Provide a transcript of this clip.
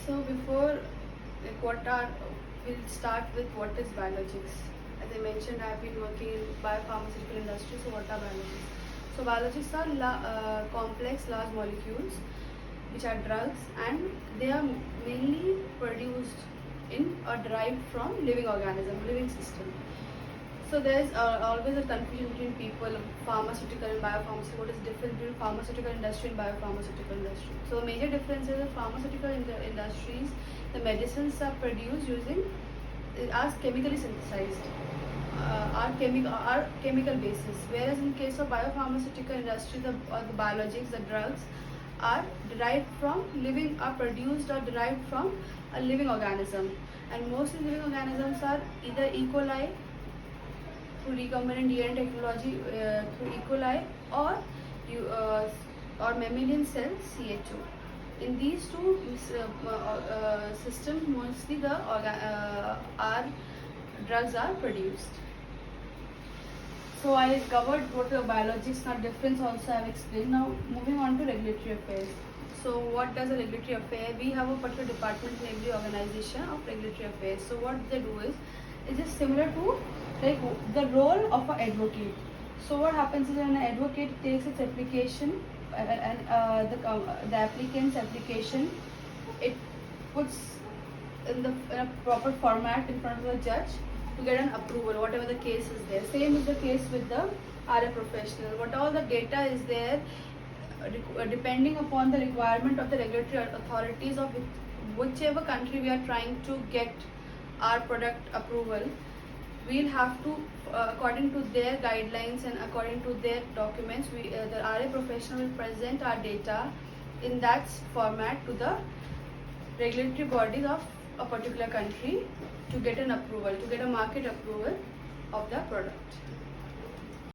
So we'll start with what is biologics. As I mentioned, I've been working in biopharmaceutical industry. So what are biologics? So biologics are complex large molecules which are drugs, and they are mainly produced in or derived from living organism, living system. So there's always a confusion between people, pharmaceutical and biopharmaceutical. What is different between pharmaceutical industry and biopharmaceutical industry? So major difference is the pharmaceutical industries, the medicines are produced using as chemically synthesized, are chemical basis. Whereas in case of biopharmaceutical industry, the biologics, the drugs are derived from are produced or derived from a living organism, and mostly living organisms are either E. coli through recombinant DNA technology through E. coli, or mammalian cells CHO. In these two systems, mostly our drugs are produced. So I covered what the biologics are difference also I have explained. Now moving on to regulatory affairs. So what does a regulatory affair? We have a particular department in every organization of regulatory affairs. So what they do is, it is similar to like the role of an advocate. So what happens is, when an advocate takes its application and the applicant's application, it puts in a proper format in front of the judge to get an approval, whatever the case is there. Same is the case with the RA professional. What all the data is there, depending upon the requirement of the regulatory authorities of whichever country we are trying to get our product approval, we'll have to, according to their guidelines and according to their documents, the RA professional will present our data in that format to the regulatory bodies of a particular country to get an approval, to get a market approval of the product.